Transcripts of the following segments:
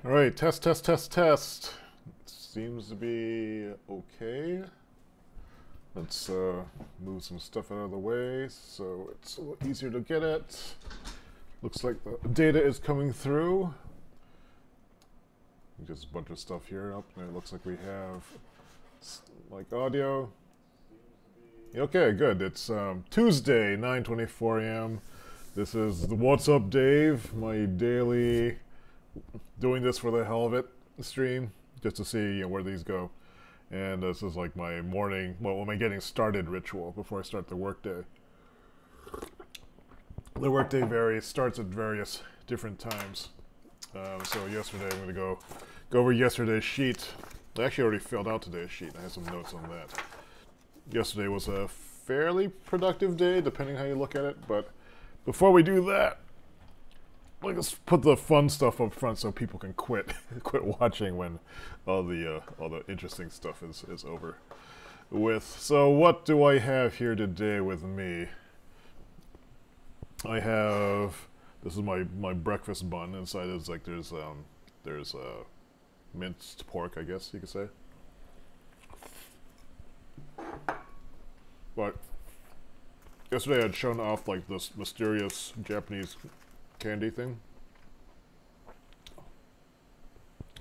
All right, test, test, test, test. Seems to be okay. Let's move some stuff out of the way so it's a little easier to get at. Looks like the data is coming through. Just a bunch of stuff here. Up there. It looks like we have like audio. Okay, good. It's Tuesday, 9:24 a.m. This is the What's Up Dave, my daily doing this for the hell of it stream, just to see where these go. And this is like my morning, well, my getting started ritual before I start the workday. The workday starts at various different times. So yesterday I'm going to go over yesterday's sheet. I actually already filled out today's sheet. I have some notes on that. Yesterday was a fairly productive day, depending how you look at it. But before we do that, let's put the fun stuff up front so people can quit watching when all the interesting stuff is over with. So what do I have here today with me? I have, this is my breakfast bun. Inside is like there's minced pork, I guess you could say. But yesterday I had shown off like this mysterious Japanese candy thing.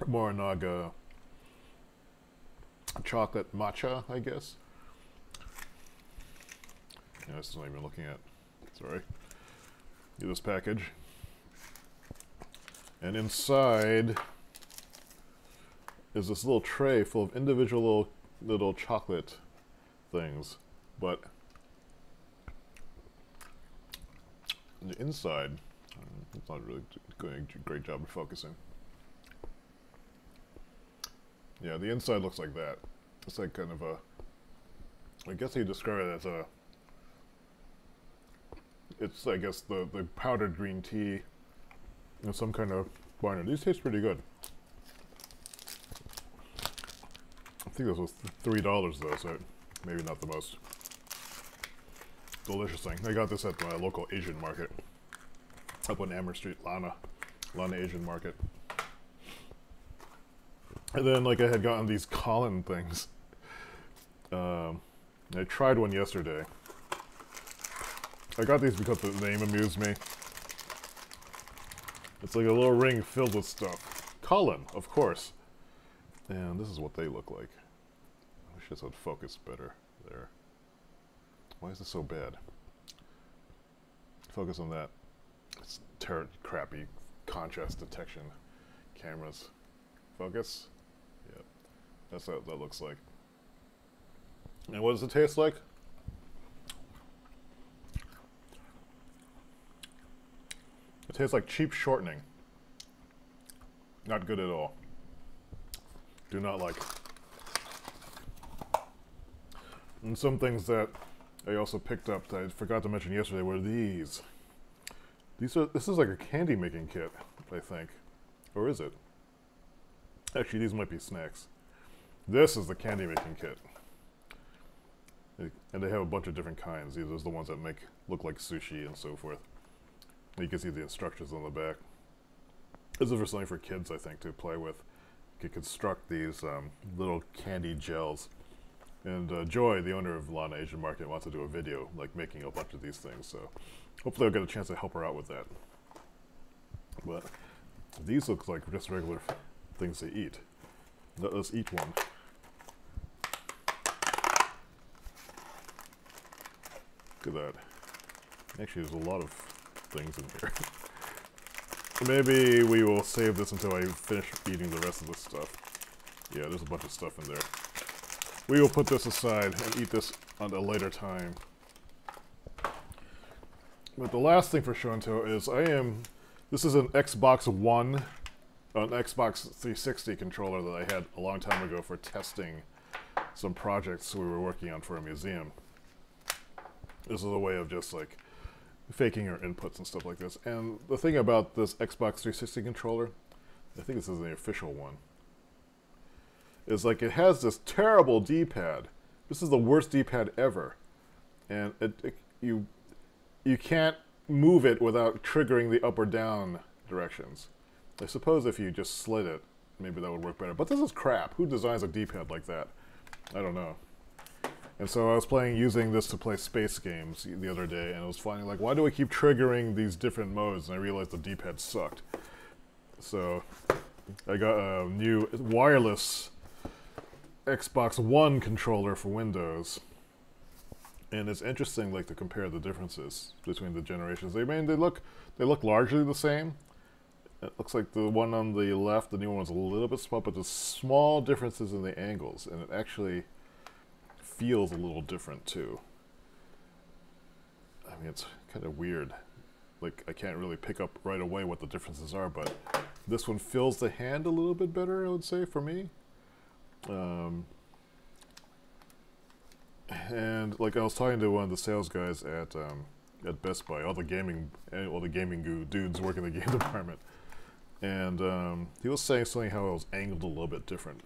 Morinaga chocolate matcha, I guess. Yeah, this is not even looking at. Sorry. Get this package. And inside is this little tray full of individual little chocolate things. But the inside, it's not really doing a great job of focusing. Yeah, the inside looks like that. It's like kind of a, I guess you describe it as a, it's I guess the powdered green tea and some kind of binder. These taste pretty good. I think this was $3 though, so maybe not the most delicious thing. I got this at my local Asian market up on Amherst Street, Lana Asian Market. And then like I had gotten these Collon things. I tried one yesterday. I got these because the name amused me. It's like a little ring filled with stuff. Collon, of course. And this is what they look like. I wish this would focus better there. Why is this so bad? Focus on that. It's crappy contrast detection cameras. Focus? Yeah. That's what that looks like. And what does it taste like? It tastes like cheap shortening. Not good at all. Do not like. And some things that I also picked up that I forgot to mention yesterday were these. This is like a candy making kit, I think. Or is it? Actually, these might be snacks. This is the candy making kit. And they have a bunch of different kinds. These are the ones that look like sushi and so forth. You can see the instructions on the back. This is for something for kids, I think, to play with. You can construct these little candy gels. And Joy, the owner of Lana Asian Market, wants to do a video, like making a bunch of these things. So hopefully I'll get a chance to help her out with that. But these look like just regular things to eat. Let's eat one. Look at that. Actually, there's a lot of things in here. Maybe we will save this until I finish eating the rest of this stuff. Yeah, there's a bunch of stuff in there. We will put this aside and eat this on a later time. But the last thing for show and tell is this is an Xbox One, an Xbox 360 controller that I had a long time ago for testing some projects we were working on for a museum. This is a way of just like faking our inputs and stuff like this. And the thing about this Xbox 360 controller, I think this is the official one, is like it has this terrible D-pad. This is the worst D-pad ever. And you can't move it without triggering the up or down directions. I suppose if you just slid it, maybe that would work better. But this is crap. Who designs a D-pad like that? I don't know. And so I was using this to play space games the other day, and I was finding, like, why do I keep triggering these different modes? And I realized the D-pad sucked. So I got a new wireless Xbox One controller for Windows. And it's interesting, like, to compare the differences between the generations. They look largely the same. It looks like the one on the left, the new one's a little bit small, but there's small differences in the angles, and it actually feels a little different too. I mean, it's kind of weird. Like, I can't really pick up right away what the differences are, but this one fills the hand a little bit better, I would say, for me. And like, I was talking to one of the sales guys at Best Buy, all the gaming dudes work in the game department, and he was saying something how it was angled a little bit different.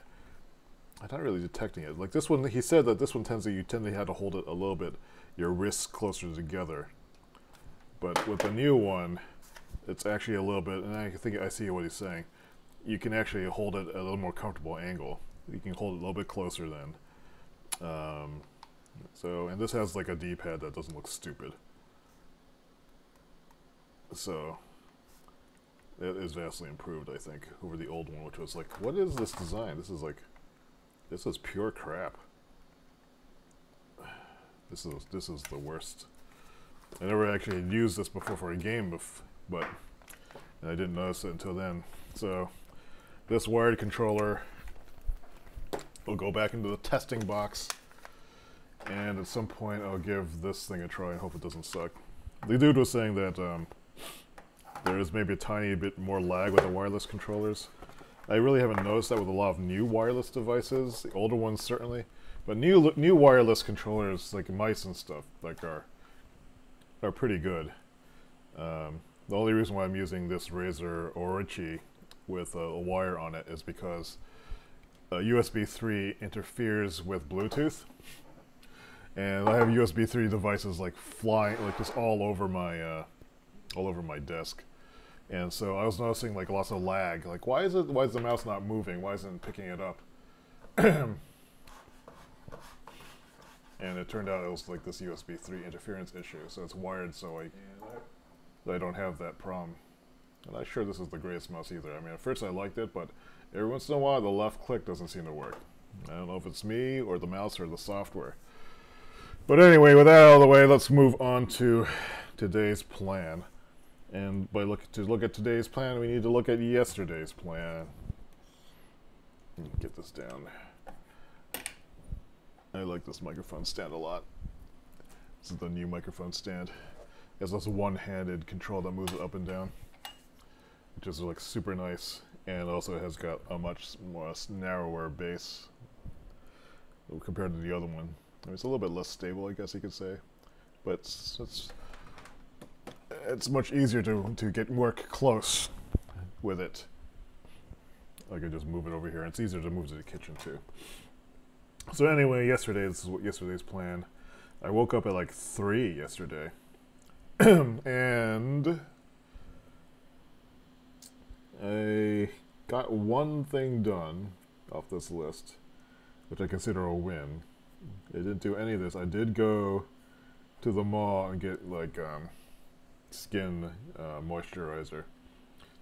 I'm not really detecting it. Like this one, he said that this one you tend to have to hold it a little bit, your wrists closer together. But with the new one, it's actually a little bit, and I think I see what he's saying. You can actually hold it at a little more comfortable angle. You can hold it a little bit closer then. And this has like a D-pad that doesn't look stupid. So it is vastly improved, I think, over the old one, which was like, what is this design? This is pure crap. This is the worst. I never actually had used this before for a game, but I didn't notice it until then. So this wired controller will go back into the testing box, and at some point I'll give this thing a try and hope it doesn't suck. The dude was saying that there is maybe a tiny bit more lag with the wireless controllers. I really haven't noticed that with a lot of new wireless devices, the older ones certainly, but new wireless controllers like mice and stuff like are pretty good. The only reason why I'm using this Razer Orochi with a wire on it is because USB 3 interferes with Bluetooth, and I have USB 3 devices like flying, like just all over my desk. And so I was noticing like lots of lag. Like, why is the mouse not moving? Why isn't it picking it up? And it turned out it was like this USB 3 interference issue. So it's wired so I don't have that problem. I'm not sure this is the greatest mouse either. I mean, at first I liked it, but every once in a while the left click doesn't seem to work. I don't know if it's me or the mouse or the software. But anyway, with that out of the way, let's move on to today's plan. And to look at today's plan, we need to look at yesterday's plan. Get this down. I like this microphone stand a lot. This is the new microphone stand. It has this one-handed control that moves it up and down, which is like super nice. And also has got a much more narrower base compared to the other one. I mean, it's a little bit less stable, I guess you could say, but it's much easier to get work close with it. I could just move it over here. It's easier to move to the kitchen too. So anyway, this is what yesterday's plan. I woke up at like 3 yesterday, and I got one thing done off this list, which I consider a win. I didn't do any of this. I did go to the mall and get like skin moisturizer.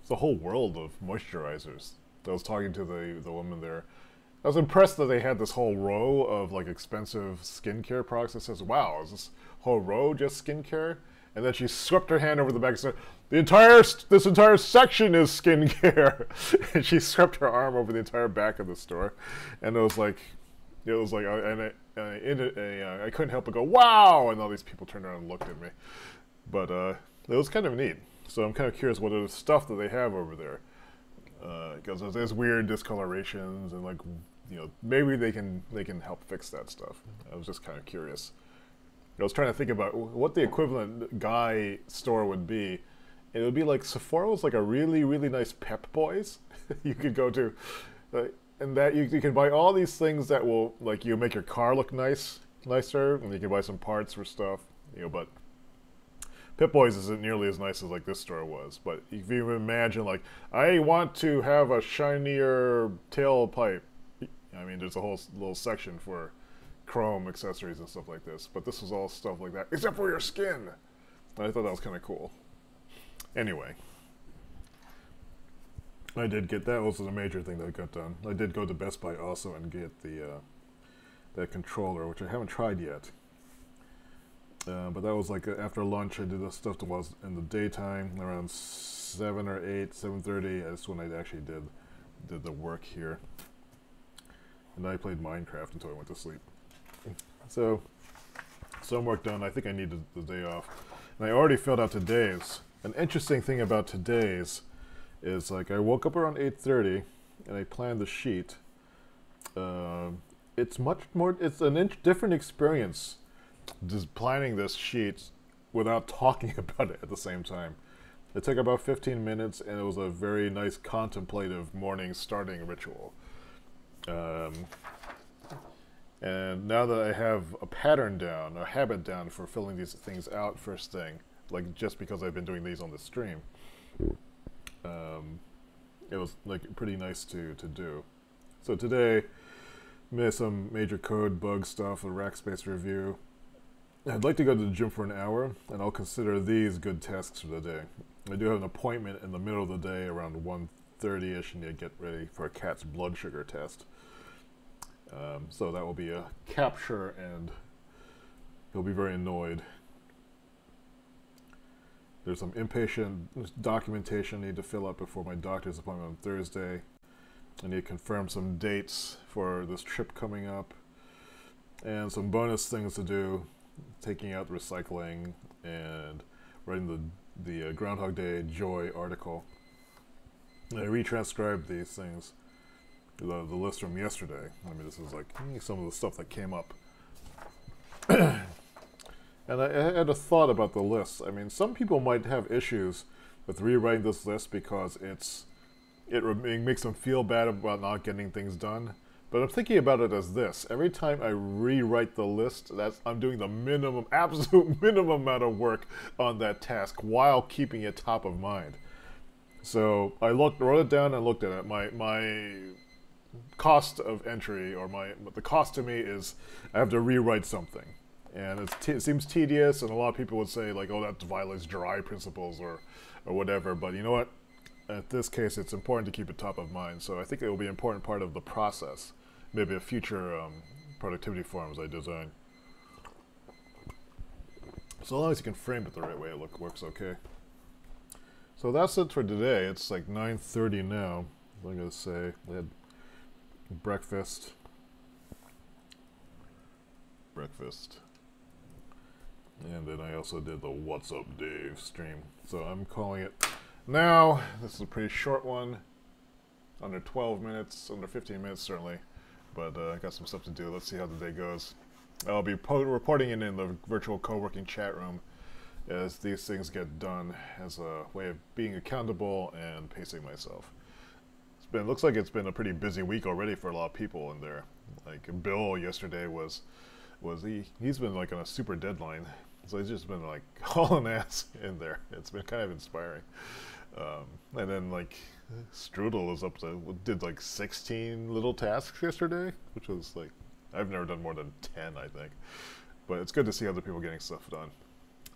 It's a whole world of moisturizers. I was talking to the woman there. I was impressed that they had this whole row of like expensive skincare products. That says, "Wow, is this whole row just skincare?" And then she swept her hand over the back and said, "This entire section is skincare." And she swept her arm over the entire back of the store, and I couldn't help but go, "Wow!" And all these people turned around and looked at me. But it was kind of neat. So I'm kind of curious what other stuff that they have over there, because there's weird discolorations and like, you know, maybe they can help fix that stuff. I was just kind of curious. I was trying to think about what the equivalent guy store would be. It would be like Sephora was like a really, really nice Pep Boys you could go to, and that you can buy all these things that will like you make your car look nicer, and you can buy some parts for stuff, you know. But Pip-Boy's isn't nearly as nice as like this store was, but if you imagine like, I want to have a shinier tailpipe. I mean, there's a whole little section for chrome accessories and stuff like this, but this was all stuff like that, except for your skin. I thought that was kind of cool. Anyway, I did get, that was a major thing that got done. I did go to Best Buy also and get the that controller, which I haven't tried yet. But that was like after lunch. I did the stuff that was in the daytime, around 7 or 8, 7:30. That's when I actually did the work here. And I played Minecraft until I went to sleep. So, some work done. I think I needed the day off. And I already filled out today's. An interesting thing about today's is like I woke up around 8:30 and I planned the sheet. It's much more, it's an different experience just planning this sheet without talking about it at the same time. It took about 15 minutes and it was a very nice contemplative morning starting ritual. And now that I have a pattern down, a habit down for filling these things out first thing, like just because I've been doing these on the stream, it was like pretty nice to do. So today, some major code bug stuff, a rack space review. I'd like to go to the gym for an hour, and I'll consider these good tasks for the day. I do have an appointment in the middle of the day around 1:30ish, and to get ready for a cat's blood sugar test. So that will be a capture, and he'll be very annoyed. There's some impatient documentation I need to fill out before my doctor's appointment on Thursday. I need to confirm some dates for this trip coming up, and some bonus things to do. Taking out recycling and writing the Groundhog Day Joy article. I retranscribed these things, the list from yesterday. I mean, this is like some of the stuff that came up. And I had a thought about the list. I mean, some people might have issues with rewriting this list because it makes them feel bad about not getting things done. But I'm thinking about it as this. Every time I rewrite the list, I'm doing the minimum, absolute minimum amount of work on that task while keeping it top of mind. So I wrote it down and looked at it. My cost of entry, or the cost to me is I have to rewrite something. And it seems tedious, and a lot of people would say like, oh, that violates dry principles or whatever. But you know what? In this case, it's important to keep it top of mind. So I think it will be an important part of the process. Maybe a future productivity forums I design. So long as you can frame it the right way, it works okay. So that's it for today. It's like 9:30 now. I'm going to say I had breakfast. And then I also did the What's Up Dave stream. So I'm calling it now. This is a pretty short one. Under 12 minutes, under 15 minutes certainly. But I got some stuff to do. Let's see how the day goes. I'll be reporting in the virtual co-working chat room as these things get done, as a way of being accountable and pacing myself. Looks like it's been a pretty busy week already for a lot of people in there. Like Bill yesterday he's been like on a super deadline, so he's just been like hauling ass in there. It's been kind of inspiring. And then like Strudel is did like 16 little tasks yesterday, which was like, I've never done more than 10, I think. But it's good to see other people getting stuff done.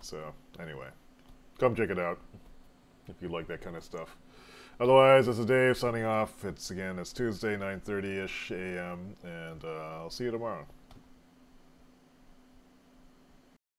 So anyway, come check it out if you like that kind of stuff. Otherwise, this is Dave signing off. It's Tuesday, 9:30ish a.m. and I'll see you tomorrow.